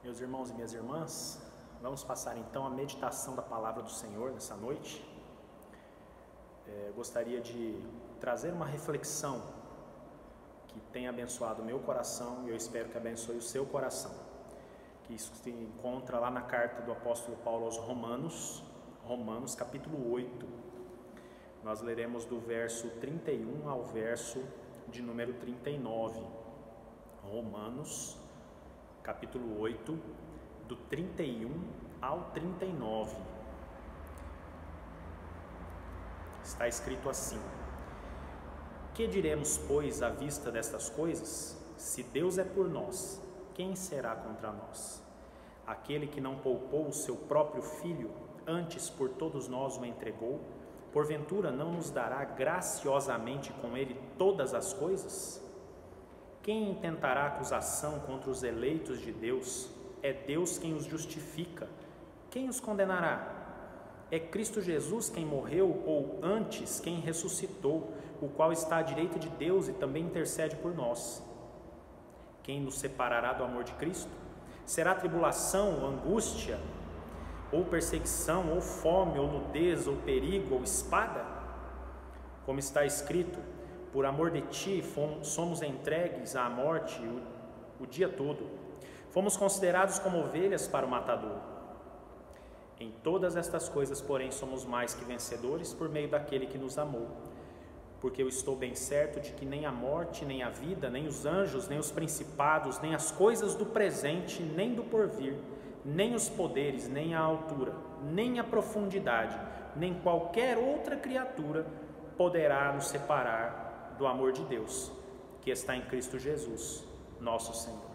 Meus irmãos e minhas irmãs, vamos passar então a meditação da palavra do Senhor nessa noite. Gostaria de trazer uma reflexão que tem abençoado o meu coração e eu espero que abençoe o seu coração, que isso se encontra lá na carta do apóstolo Paulo aos Romanos, capítulo 8. Nós leremos do verso 31 ao verso de número 39. Romanos, capítulo 8, do 31 ao 39. Está escrito assim: Que diremos, pois, à vista destas coisas? Se Deus é por nós, quem será contra nós? Aquele que não poupou o seu próprio filho, antes por todos nós o entregou, porventura não nos dará graciosamente com ele todas as coisas? Quem intentará acusação contra os eleitos de Deus? É Deus quem os justifica. Quem os condenará? É Cristo Jesus quem morreu, ou antes quem ressuscitou, o qual está à direita de Deus e também intercede por nós. Quem nos separará do amor de Cristo? Será tribulação, ou angústia, ou perseguição, ou fome, ou nudez, ou perigo, ou espada? Como está escrito: por amor de ti somos entregues à morte o dia todo. Fomos considerados como ovelhas para o matador. Em todas estas coisas, porém, somos mais que vencedores por meio daquele que nos amou. Porque eu estou bem certo de que nem a morte, nem a vida, nem os anjos, nem os principados, nem as coisas do presente, nem do porvir, nem os poderes, nem a altura, nem a profundidade, nem qualquer outra criatura poderá nos separar do amor de Deus, que está em Cristo Jesus, nosso Senhor.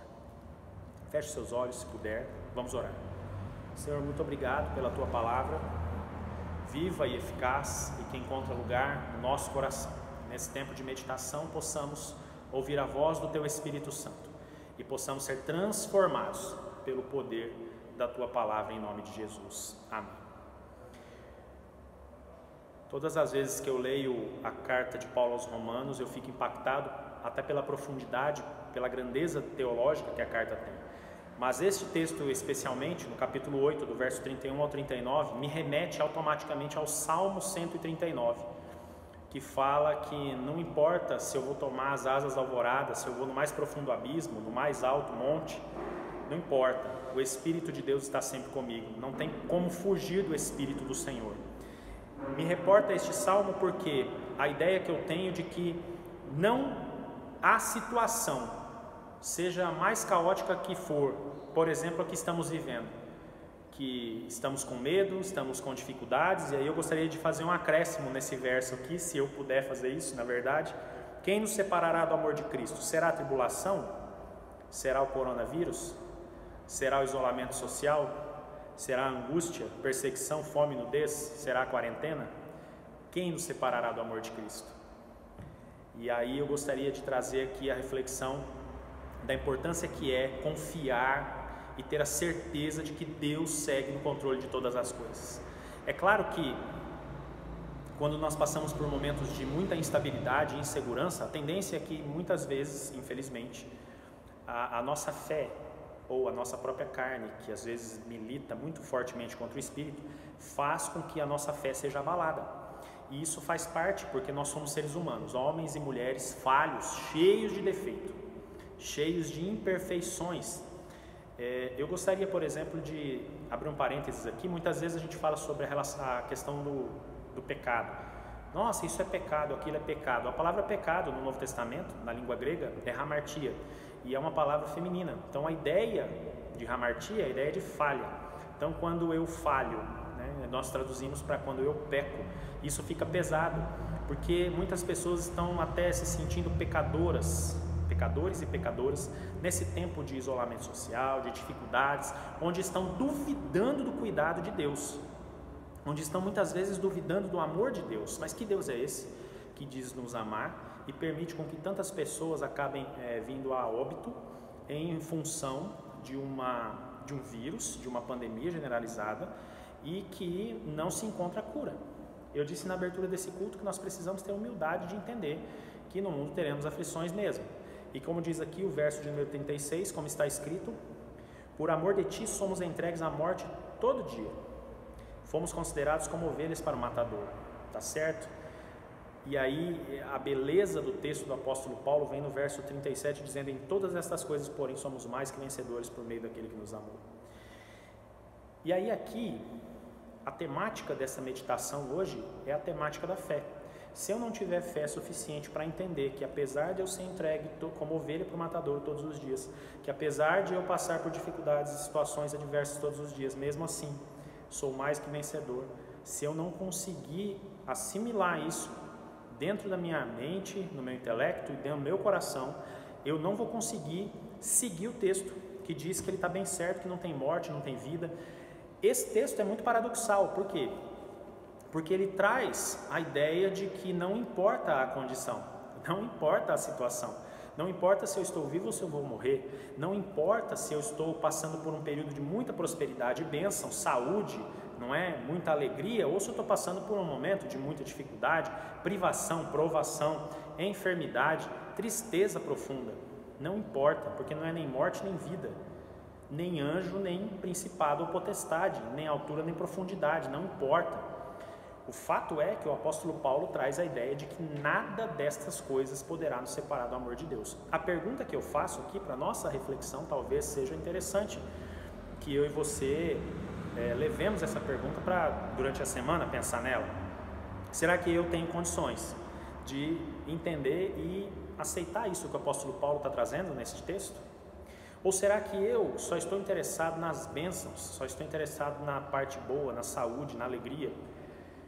Feche seus olhos, se puder, vamos orar. Senhor, muito obrigado pela Tua palavra, viva e eficaz, e que encontra lugar no nosso coração. Nesse tempo de meditação, possamos ouvir a voz do Teu Espírito Santo e possamos ser transformados pelo poder da Tua palavra, em nome de Jesus. Amém. Todas as vezes que eu leio a carta de Paulo aos Romanos, eu fico impactado até pela profundidade, pela grandeza teológica que a carta tem. Mas este texto especialmente, no capítulo 8, do verso 31 ao 39, me remete automaticamente ao Salmo 139, que fala que não importa se eu vou tomar as asas alvoradas, se eu vou no mais profundo abismo, no mais alto monte, não importa, o Espírito de Deus está sempre comigo, não tem como fugir do Espírito do Senhor. Me reporta este salmo porque a ideia que eu tenho de que não há situação, seja a mais caótica que for, por exemplo, a que estamos vivendo, que estamos com medo, estamos com dificuldades, e aí eu gostaria de fazer um acréscimo nesse verso aqui, se eu puder fazer isso, na verdade. Quem nos separará do amor de Cristo? Será a tribulação? Será o coronavírus? Será o isolamento social? Será a angústia, perseguição, fome, nudez? Será a quarentena? Quem nos separará do amor de Cristo? E aí eu gostaria de trazer aqui a reflexão da importância que é confiar e ter a certeza de que Deus segue no controle de todas as coisas. É claro que quando nós passamos por momentos de muita instabilidade e insegurança, a tendência é que muitas vezes, infelizmente, a nossa fé ou a nossa própria carne, que às vezes milita muito fortemente contra o Espírito, faz com que a nossa fé seja abalada. E isso faz parte porque nós somos seres humanos, homens e mulheres falhos, cheios de defeito, cheios de imperfeições. Eu gostaria, por exemplo, de abrir um parênteses aqui. Muitas vezes a gente fala sobre a questão do pecado. Nossa, isso é pecado, aquilo é pecado. A palavra pecado no Novo Testamento, na língua grega, é hamartia, e é uma palavra feminina. Então a ideia de hamartia é a ideia de falha. Então quando eu falho, né, nós traduzimos para quando eu peco. Isso fica pesado, porque muitas pessoas estão até se sentindo pecadores e pecadoras, nesse tempo de isolamento social, de dificuldades, onde estão duvidando do cuidado de Deus, onde estão muitas vezes duvidando do amor de Deus. Mas que Deus é esse que diz nos amar e permite com que tantas pessoas acabem vindo a óbito em função de um vírus, de uma pandemia generalizada, e que não se encontra cura? Eu disse na abertura desse culto que nós precisamos ter humildade de entender que no mundo teremos aflições mesmo. E como diz aqui o verso de número 36, como está escrito: Por amor de ti somos entregues à morte todo dia. Fomos considerados como ovelhas para o matador. Tá certo? E aí a beleza do texto do apóstolo Paulo vem no verso 37 dizendo: em todas estas coisas, porém, somos mais que vencedores por meio daquele que nos amou. E aí aqui, a temática dessa meditação hoje é a temática da fé. Se eu não tiver fé suficiente para entender que apesar de eu ser entregue como ovelha para o matador todos os dias, que apesar de eu passar por dificuldades e situações adversas todos os dias, mesmo assim, sou mais que vencedor, se eu não conseguir assimilar isso dentro da minha mente, no meu intelecto e dentro do meu coração, eu não vou conseguir seguir o texto que diz que ele está bem certo, que não tem morte, não tem vida. Esse texto é muito paradoxal, por quê? Porque ele traz a ideia de que não importa a condição, não importa a situação, não importa se eu estou vivo ou se eu vou morrer, não importa se eu estou passando por um período de muita prosperidade e bênção, saúde, não é? Muita alegria, ou se eu estou passando por um momento de muita dificuldade, privação, provação, enfermidade, tristeza profunda. Não importa, porque não é nem morte nem vida, nem anjo, nem principado ou potestade, nem altura nem profundidade, não importa. O fato é que o apóstolo Paulo traz a ideia de que nada destas coisas poderá nos separar do amor de Deus. A pergunta que eu faço aqui para nossa reflexão talvez seja interessante, que eu e você levemos essa pergunta para, durante a semana, pensar nela. Será que eu tenho condições de entender e aceitar isso que o apóstolo Paulo está trazendo nesse texto? Ou será que eu só estou interessado nas bênçãos, só estou interessado na parte boa, na saúde, na alegria?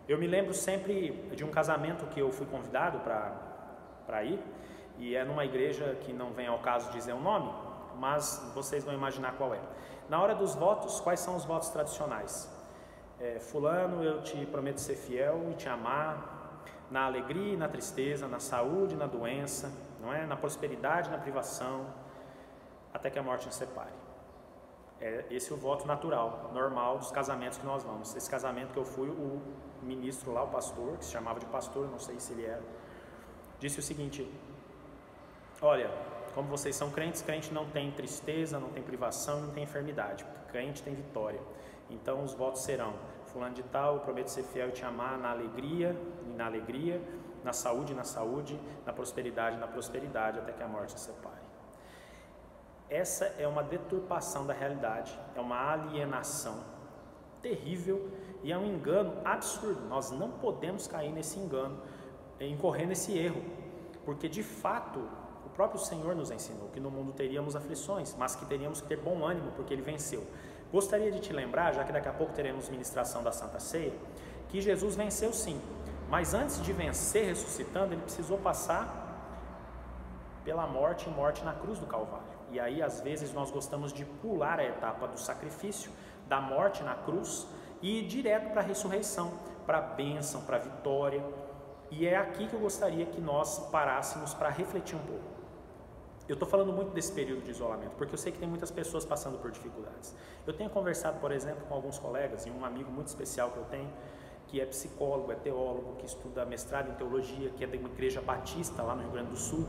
Eu me lembro sempre de um casamento que eu fui convidado para ir, e é numa igreja que não vem ao caso dizer o nome, mas vocês vão imaginar qual é. Na hora dos votos, quais são os votos tradicionais? Fulano, eu te prometo ser fiel e te amar, na alegria e na tristeza, na saúde e na doença, não é? Na prosperidade e na privação, até que a morte nos separe. Esse é o voto natural, normal dos casamentos que nós vamos. Esse casamento que eu fui, o ministro lá, o pastor, que se chamava de pastor, não sei se ele era, disse o seguinte: olha, como vocês são crentes, crente não tem tristeza, não tem privação, não tem enfermidade, crente tem vitória. Então os votos serão: fulano de tal, eu prometo ser fiel e te amar na alegria e na alegria, na saúde e na saúde, na prosperidade e na prosperidade, até que a morte nos separe. Essa é uma deturpação da realidade, é uma alienação terrível e é um engano absurdo. Nós não podemos cair nesse engano, incorrer nesse erro, porque de fato o próprio Senhor nos ensinou que no mundo teríamos aflições, mas que teríamos que ter bom ânimo porque Ele venceu. Gostaria de te lembrar, já que daqui a pouco teremos ministração da Santa Ceia, que Jesus venceu sim, mas antes de vencer ressuscitando, Ele precisou passar pela morte e morte na cruz do Calvário. E aí às vezes nós gostamos de pular a etapa do sacrifício, da morte na cruz e ir direto para a ressurreição, para a bênção, para a vitória. E é aqui que eu gostaria que nós parássemos para refletir um pouco. Eu estou falando muito desse período de isolamento, porque eu sei que tem muitas pessoas passando por dificuldades. Eu tenho conversado, por exemplo, com alguns colegas, e um amigo muito especial que eu tenho, que é psicólogo, é teólogo, que estuda mestrado em teologia, que é de uma igreja batista lá no Rio Grande do Sul.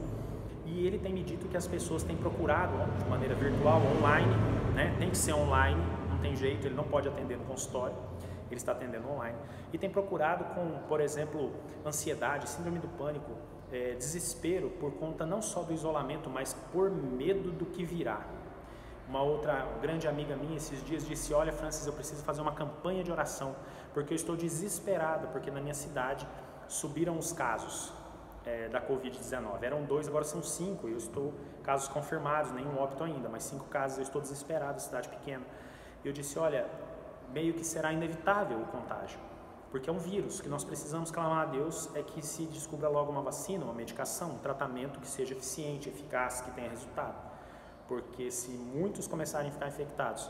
E ele tem me dito que as pessoas têm procurado de maneira virtual, online, né? Tem que ser online, não tem jeito, ele não pode atender no consultório, ele está atendendo online. E tem procurado com, por exemplo, ansiedade, síndrome do pânico, desespero por conta não só do isolamento, mas por medo do que virá. Uma outra grande amiga minha esses dias disse: olha, Francis, eu preciso fazer uma campanha de oração, porque eu estou desesperada, porque na minha cidade subiram os casos da Covid-19, eram 2, agora são 5, eu estou, casos confirmados, nenhum óbito ainda, mas 5 casos, eu estou desesperado, cidade pequena. E eu disse: olha, meio que será inevitável o contágio, porque é um vírus, que nós precisamos clamar a Deus é que se descubra logo uma vacina, uma medicação, um tratamento que seja eficiente, eficaz, que tenha resultado, porque se muitos começarem a ficar infectados,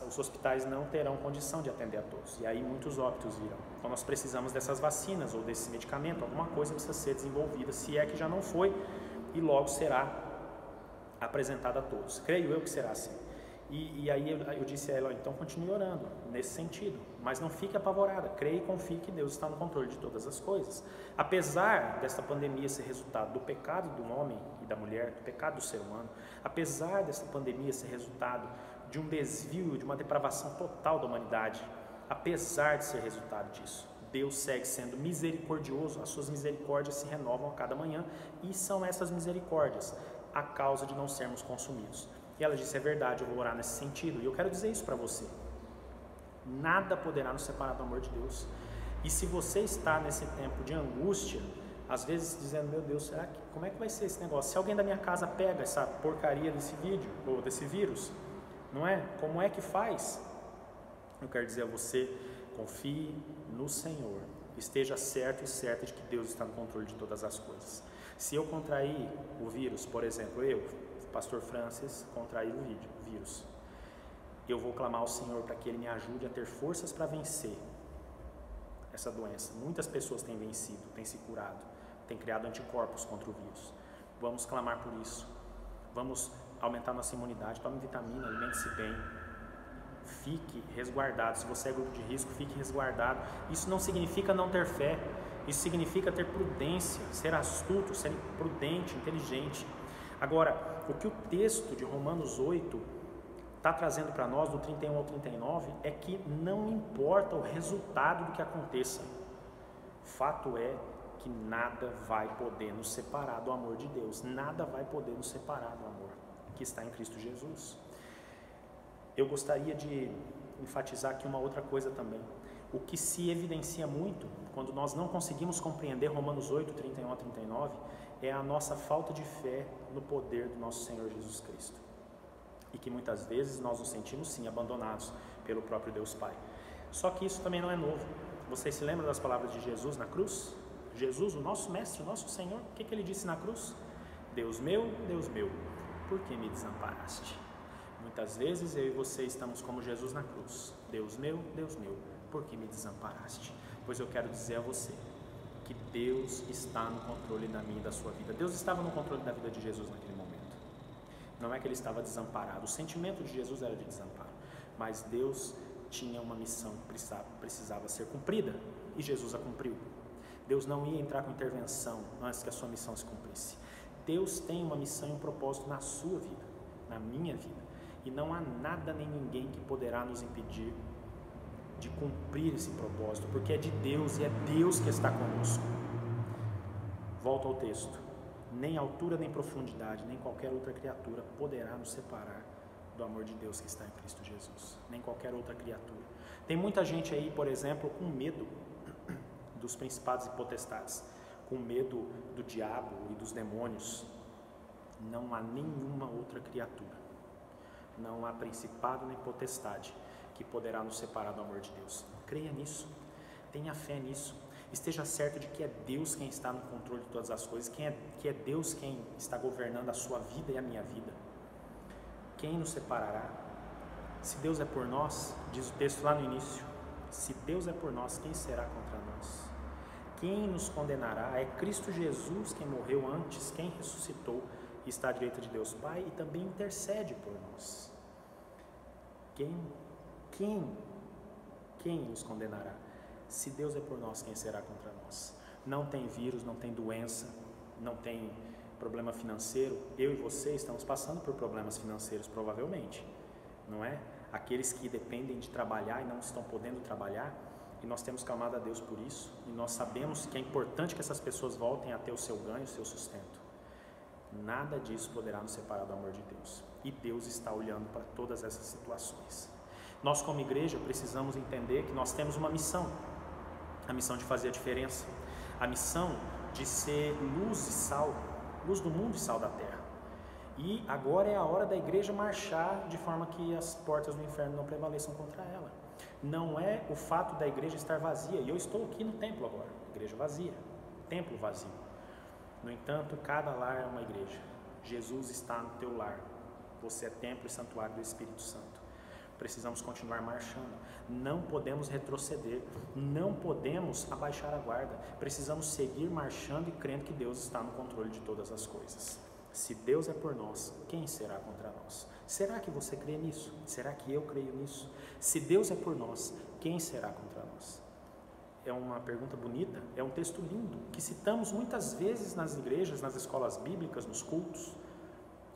os hospitais não terão condição de atender a todos, e aí muitos óbitos virão. Então nós precisamos dessas vacinas ou desse medicamento, alguma coisa precisa ser desenvolvida, se é que já não foi, e logo será apresentada a todos. Creio eu que será assim. E aí eu disse a ela, então continue orando, nesse sentido, mas não fique apavorada, creia e confie que Deus está no controle de todas as coisas. Apesar desta pandemia ser resultado do pecado do homem e da mulher, do pecado do ser humano, apesar desta pandemia ser resultado de um desvio, de uma depravação total da humanidade, apesar de ser resultado disso, Deus segue sendo misericordioso, as suas misericórdias se renovam a cada manhã, e são essas misericórdias a causa de não sermos consumidos. E ela disse, é verdade, eu vou orar nesse sentido. E eu quero dizer isso para você. Nada poderá nos separar do amor de Deus. E se você está nesse tempo de angústia, às vezes dizendo, meu Deus, como é que vai ser esse negócio? Se alguém da minha casa pega essa porcaria desse vídeo, ou desse vírus, não é? Como é que faz? Eu quero dizer a você, confie no Senhor. Esteja certo e certa de que Deus está no controle de todas as coisas. Se eu contrair o vírus, por exemplo, Pastor Francis, contrair o vírus, eu vou clamar ao Senhor para que Ele me ajude a ter forças para vencer essa doença. Muitas pessoas têm vencido, têm se curado, têm criado anticorpos contra o vírus. Vamos clamar por isso. Vamos aumentar nossa imunidade, tome vitamina, alimente-se bem. Fique resguardado. Se você é grupo de risco, fique resguardado. Isso não significa não ter fé. Isso significa ter prudência, ser astuto, ser prudente, inteligente. Agora, o que o texto de Romanos 8 está trazendo para nós, do 31 ao 39, é que não importa o resultado do que aconteça. Fato é que nada vai poder nos separar do amor de Deus. Nada vai poder nos separar do amor que está em Cristo Jesus. Eu gostaria de enfatizar aqui uma outra coisa também. O que se evidencia muito quando nós não conseguimos compreender Romanos 8, 31 a 39, é a nossa falta de fé no poder do nosso Senhor Jesus Cristo. E que muitas vezes nós nos sentimos sim abandonados pelo próprio Deus Pai. Só que isso também não é novo. Vocês se lembram das palavras de Jesus na cruz? Jesus, o nosso Mestre, o nosso Senhor, o que Ele disse na cruz? Deus meu, por que me desamparaste? Muitas vezes eu e você estamos como Jesus na cruz. Deus meu, por que me desamparaste? Pois eu quero dizer a você que Deus está no controle da minha e da sua vida. Deus estava no controle da vida de Jesus naquele momento. Não é que Ele estava desamparado. O sentimento de Jesus era de desamparo. Mas Deus tinha uma missão que precisava ser cumprida. E Jesus a cumpriu. Deus não ia entrar com intervenção antes que a sua missão se cumprisse. Deus tem uma missão e um propósito na sua vida, na minha vida. E não há nada nem ninguém que poderá nos impedir de cumprir esse propósito, porque é de Deus e é Deus que está conosco. Volto ao texto. Nem altura, nem profundidade, nem qualquer outra criatura poderá nos separar do amor de Deus que está em Cristo Jesus. Nem qualquer outra criatura. Tem muita gente aí, por exemplo, com medo dos principados e potestades, com medo do diabo e dos demônios. Não há nenhuma outra criatura, não há principado nem potestade que poderá nos separar do amor de Deus. Creia nisso, tenha fé nisso, esteja certo de que é Deus quem está no controle de todas as coisas, que é Deus quem está governando a sua vida e a minha vida. Quem nos separará? Se Deus é por nós, diz o texto lá no início, se Deus é por nós, quem será contra nós? Quem nos condenará? É Cristo Jesus quem morreu antes, quem ressuscitou e está à direita de Deus Pai e também intercede por nós. Quem nos condenará? Se Deus é por nós, quem será contra nós? Não tem vírus, não tem doença, não tem problema financeiro. Eu e você estamos passando por problemas financeiros, provavelmente, não é? Aqueles que dependem de trabalhar e não estão podendo trabalhar, e nós temos clamado a Deus por isso, e nós sabemos que é importante que essas pessoas voltem a ter o seu ganho, o seu sustento. Nada disso poderá nos separar do amor de Deus. E Deus está olhando para todas essas situações. Nós, como igreja, precisamos entender que nós temos uma missão. A missão de fazer a diferença. A missão de ser luz e sal. Luz do mundo e sal da terra. E agora é a hora da igreja marchar de forma que as portas do inferno não prevaleçam contra ela. Não é o fato da igreja estar vazia. E eu estou aqui no templo agora. Igreja vazia. Templo vazio. No entanto, cada lar é uma igreja. Jesus está no teu lar. Você é templo e santuário do Espírito Santo. Precisamos continuar marchando. Não podemos retroceder. Não podemos abaixar a guarda. Precisamos seguir marchando e crendo que Deus está no controle de todas as coisas. Se Deus é por nós, quem será contra nós? Será que você crê nisso? Será que eu creio nisso? Se Deus é por nós, quem será contra nós? É uma pergunta bonita, é um texto lindo, que citamos muitas vezes nas igrejas, nas escolas bíblicas, nos cultos,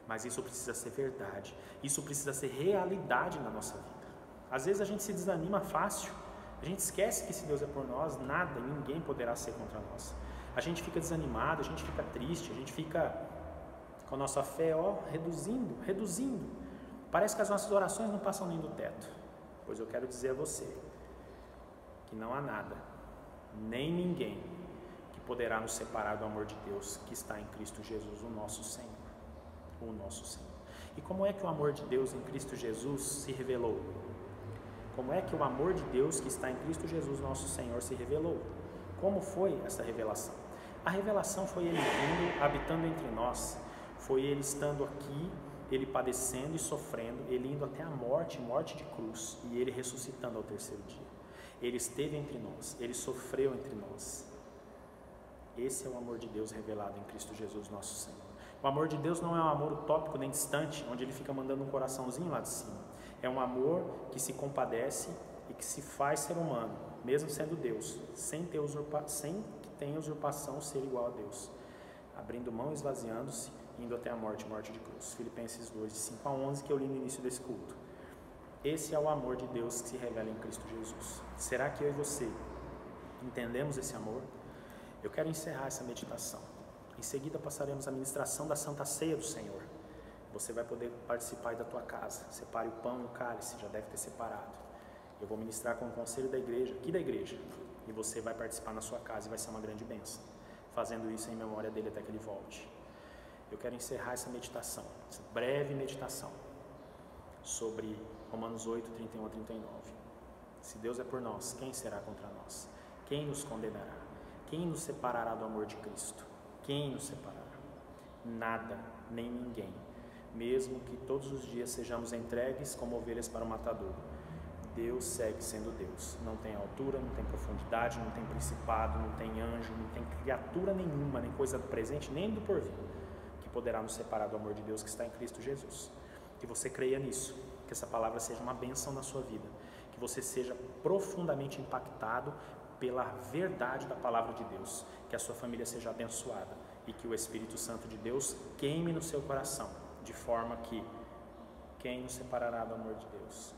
mas isso precisa ser verdade, isso precisa ser realidade na nossa vida. Às vezes a gente se desanima fácil, a gente esquece que se Deus é por nós, nada e ninguém poderá ser contra nós. A gente fica desanimado, a gente fica triste, a gente fica com a nossa fé reduzindo. Parece que as nossas orações não passam nem do teto. Pois eu quero dizer a você que não há nada, nem ninguém que poderá nos separar do amor de Deus que está em Cristo Jesus, o nosso Senhor. O nosso Senhor. E como é que o amor de Deus em Cristo Jesus se revelou? Como é que o amor de Deus que está em Cristo Jesus, nosso Senhor, se revelou? Como foi essa revelação? A revelação foi Ele vindo, habitando entre nós, foi Ele estando aqui, Ele padecendo e sofrendo, Ele indo até a morte de cruz, e Ele ressuscitando ao terceiro dia. Ele esteve entre nós, Ele sofreu entre nós. Esse é o amor de Deus revelado em Cristo Jesus, nosso Senhor. O amor de Deus não é um amor utópico nem distante, onde Ele fica mandando um coraçãozinho lá de cima. É um amor que se compadece e que se faz ser humano, mesmo sendo Deus, sem que tenha usurpação ser igual a Deus, abrindo mão e esvaziando-se, indo até a morte de cruz. Filipenses 2, de 5 a 11, que eu li no início desse culto. Esse é o amor de Deus que se revela em Cristo Jesus. Será que eu e você entendemos esse amor? Eu quero encerrar essa meditação. Em seguida passaremos a ministração da Santa Ceia do Senhor. Você vai poder participar aí da tua casa. Separe o pão e o cálice, já deve ter separado. Eu vou ministrar com o conselho da igreja, aqui da igreja, e você vai participar na sua casa e vai ser uma grande bênção, fazendo isso em memória dele até que ele volte. Eu quero encerrar essa meditação, essa breve meditação, sobre Romanos 8, 31 a 39. Se Deus é por nós, quem será contra nós? Quem nos condenará? Quem nos separará do amor de Cristo? Quem nos separará? Nada, nem ninguém. Mesmo que todos os dias sejamos entregues como ovelhas para o matador, Deus segue sendo Deus. Não tem altura, não tem profundidade, não tem principado, não tem anjo, não tem criatura nenhuma, nem coisa do presente, nem do porvir, que poderá nos separar do amor de Deus que está em Cristo Jesus. Que você creia nisso, que essa palavra seja uma bênção na sua vida, que você seja profundamente impactado pela verdade da palavra de Deus, que a sua família seja abençoada e que o Espírito Santo de Deus queime no seu coração, de forma que quem nos separará do amor de Deus?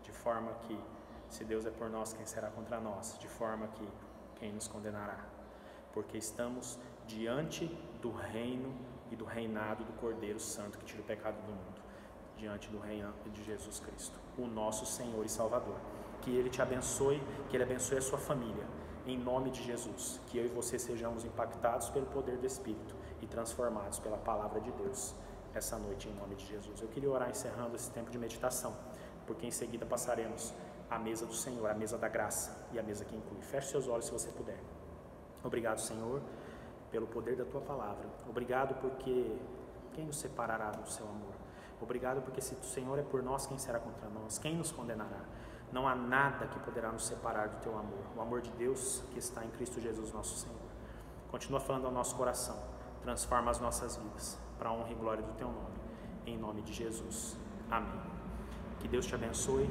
De forma que, se Deus é por nós, quem será contra nós? De forma que, quem nos condenará? Porque estamos diante do reino e do reinado do Cordeiro Santo que tira o pecado do mundo, diante do reino de Jesus Cristo, o nosso Senhor e Salvador. Que Ele te abençoe, que Ele abençoe a sua família, em nome de Jesus. Que eu e você sejamos impactados pelo poder do Espírito e transformados pela palavra de Deus essa noite, em nome de Jesus. Eu queria orar encerrando esse tempo de meditação, porque em seguida passaremos à mesa do Senhor, a mesa da graça e a mesa que inclui. Feche seus olhos se você puder. Obrigado, Senhor, pelo poder da Tua palavra. Obrigado porque quem nos separará do Seu amor? Obrigado porque se o Senhor é por nós, quem será contra nós? Quem nos condenará? Não há nada que poderá nos separar do Teu amor. O amor de Deus que está em Cristo Jesus, nosso Senhor. Continua falando ao nosso coração. Transforma as nossas vidas para a honra e glória do Teu nome. Em nome de Jesus. Amém. Que Deus te abençoe,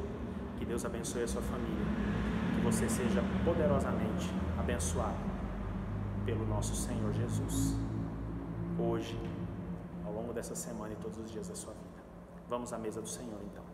que Deus abençoe a sua família, que você seja poderosamente abençoado pelo nosso Senhor Jesus, hoje, ao longo dessa semana e todos os dias da sua vida. Vamos à mesa do Senhor, então.